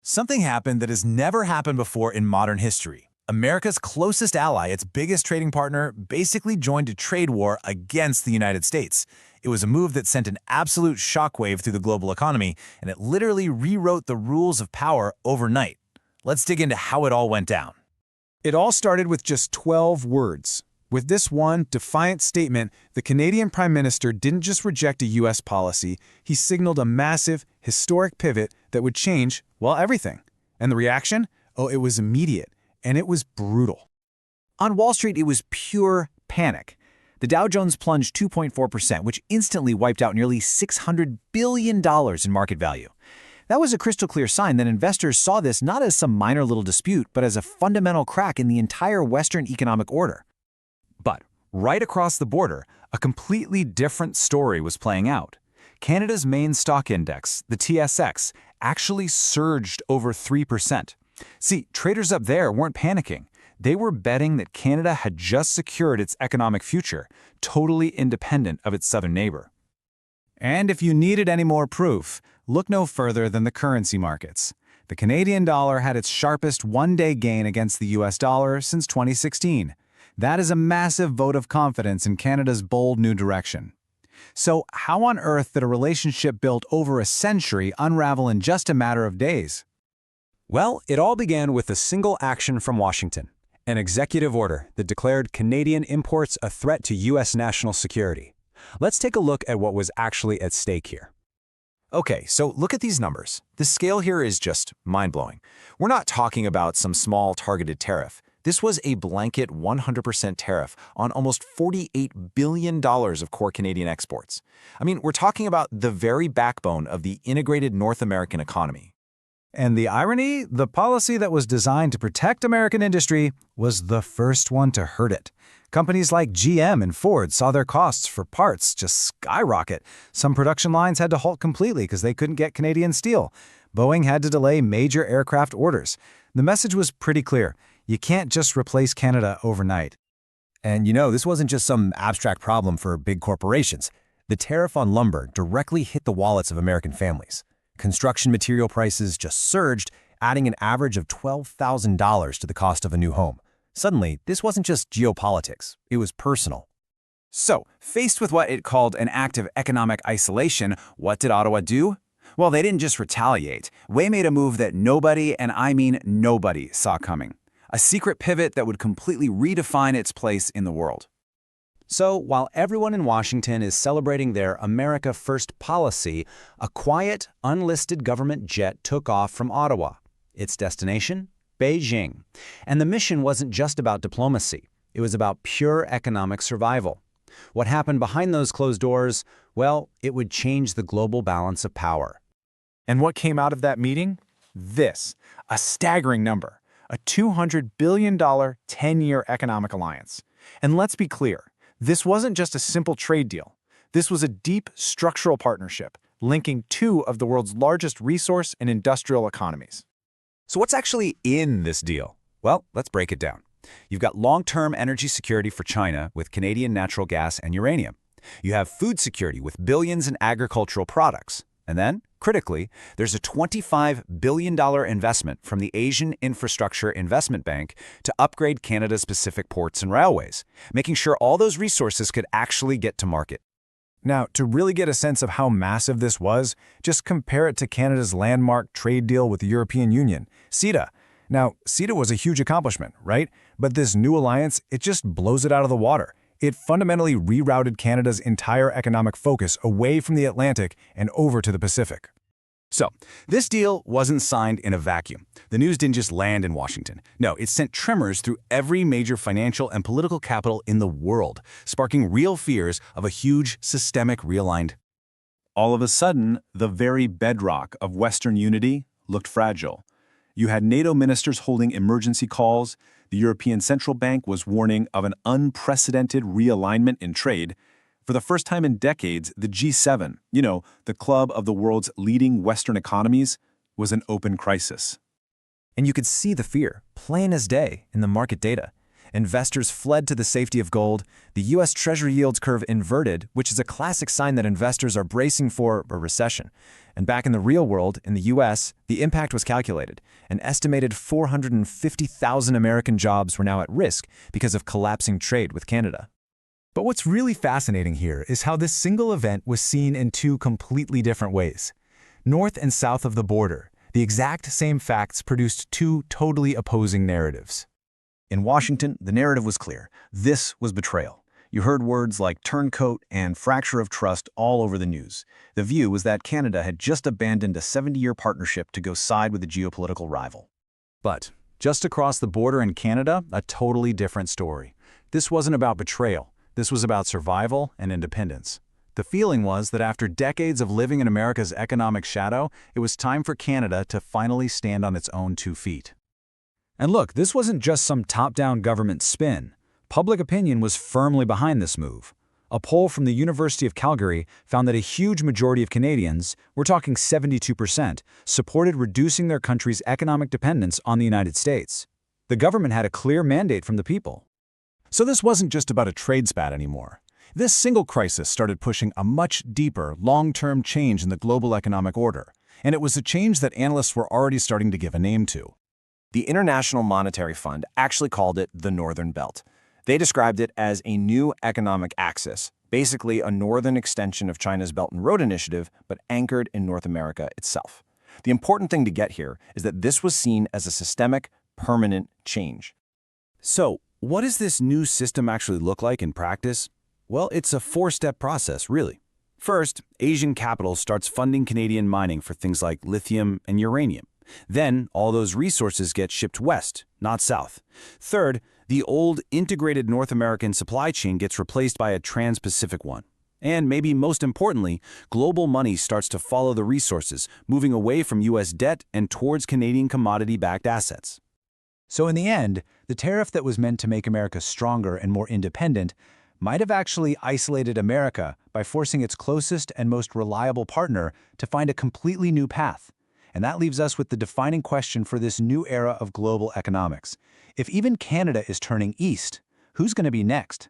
Something happened that has never happened before in modern history. America's closest ally, its biggest trading partner, basically joined a trade war against the United States. It was a move that sent an absolute shockwave through the global economy, and it literally rewrote the rules of power overnight. Let's dig into how it all went down. It all started with just 12 words. With this one defiant statement, the Canadian Prime Minister didn't just reject a U.S. policy, he signaled a massive, historic pivot that would change, well, everything. And the reaction? Oh, it was immediate, and it was brutal. On Wall Street, it was pure panic. The Dow Jones plunged 2.4%, which instantly wiped out nearly $600 billion in market value. That was a crystal clear sign that investors saw this not as some minor little dispute, but as a fundamental crack in the entire Western economic order. But right across the border, a completely different story was playing out. Canada's main stock index, the TSX, actually surged over 3%. See, traders up there weren't panicking. They were betting that Canada had just secured its economic future, totally independent of its southern neighbor. And if you needed any more proof, look no further than the currency markets. The Canadian dollar had its sharpest one-day gain against the US dollar since 2016. That is a massive vote of confidence in Canada's bold new direction. So how on earth did a relationship built over a century unravel in just a matter of days? Well, it all began with a single action from Washington, an executive order that declared Canadian imports a threat to U.S. national security. Let's take a look at what was actually at stake here. Okay, so look at these numbers. The scale here is just mind-blowing. We're not talking about some small targeted tariff. This was a blanket 100% tariff on almost $48 billion of core Canadian exports. I mean, we're talking about the very backbone of the integrated North American economy. And the irony, the policy that was designed to protect American industry was the first one to hurt it. Companies like GM and Ford saw their costs for parts just skyrocket. Some production lines had to halt completely because they couldn't get Canadian steel. Boeing had to delay major aircraft orders. The message was pretty clear. You can't just replace Canada overnight. And this wasn't just some abstract problem for big corporations. The tariff on lumber directly hit the wallets of American families. Construction material prices just surged, adding an average of $12,000 to the cost of a new home. Suddenly, this wasn't just geopolitics, it was personal. So, faced with what it called an act of economic isolation, what did Ottawa do? Well, they didn't just retaliate. They made a move that nobody, and I mean nobody, saw coming. A secret pivot that would completely redefine its place in the world. So, while everyone in Washington is celebrating their America First policy, a quiet, unlisted government jet took off from Ottawa. Its destination? Beijing. And the mission wasn't just about diplomacy. It was about pure economic survival. What happened behind those closed doors? Well, it would change the global balance of power. And what came out of that meeting? This, a staggering number. A $200 billion 10-year economic alliance. And let's be clear, this wasn't just a simple trade deal. This was a deep structural partnership linking two of the world's largest resource and industrial economies. So what's actually in this deal? Well, let's break it down. You've got long-term energy security for China with Canadian natural gas and uranium. You have food security with billions in agricultural products. And then, critically, there's a $25 billion investment from the Asian Infrastructure Investment Bank to upgrade Canada's Pacific ports and railways, making sure all those resources could actually get to market. Now, to really get a sense of how massive this was, just compare it to Canada's landmark trade deal with the European Union, CETA. Now, CETA was a huge accomplishment, right? But this new alliance, it just blows it out of the water. It fundamentally rerouted Canada's entire economic focus away from the Atlantic and over to the Pacific. So, this deal wasn't signed in a vacuum. The news didn't just land in Washington. No, it sent tremors through every major financial and political capital in the world, sparking real fears of a huge systemic realigned. All of a sudden, the very bedrock of Western unity looked fragile. You had NATO ministers holding emergency calls. The European Central Bank was warning of an unprecedented realignment in trade. For the first time in decades, the G7, the club of the world's leading Western economies, was an open crisis. And you could see the fear, plain as day, in the market data. Investors fled to the safety of gold. The U.S. Treasury yields curve inverted, which is a classic sign that investors are bracing for a recession. And back in the real world, in the U.S., the impact was calculated. An estimated 450,000 American jobs were now at risk because of collapsing trade with Canada. But what's really fascinating here is how this single event was seen in two completely different ways. North and south of the border, the exact same facts produced two totally opposing narratives. In Washington, the narrative was clear. This was betrayal. You heard words like turncoat and fracture of trust all over the news. The view was that Canada had just abandoned a 70-year partnership to go side with a geopolitical rival. But just across the border in Canada, a totally different story. This wasn't about betrayal. This was about survival and independence. The feeling was that after decades of living in America's economic shadow, it was time for Canada to finally stand on its own 2 feet. And look, this wasn't just some top-down government spin. Public opinion was firmly behind this move. A poll from the University of Calgary found that a huge majority of Canadians, we're talking 72%, supported reducing their country's economic dependence on the United States. The government had a clear mandate from the people. So this wasn't just about a trade spat anymore. This single crisis started pushing a much deeper, long-term change in the global economic order, and it was a change that analysts were already starting to give a name to. The International Monetary Fund actually called it the Northern Belt. They described it as a new economic axis, basically a northern extension of China's Belt and Road Initiative, but anchored in North America itself. The important thing to get here is that this was seen as a systemic, permanent change. So, what does this new system actually look like in practice? Well, it's a 4-step process, really. First, Asian capital starts funding Canadian mining for things like lithium and uranium. Then, all those resources get shipped west, not south. Third, the old integrated North American supply chain gets replaced by a trans-Pacific one. And maybe most importantly, global money starts to follow the resources, moving away from U.S. debt and towards Canadian commodity-backed assets. So in the end, the tariff that was meant to make America stronger and more independent might have actually isolated America by forcing its closest and most reliable partner to find a completely new path. And that leaves us with the defining question for this new era of global economics. If even Canada is turning east, who's going to be next?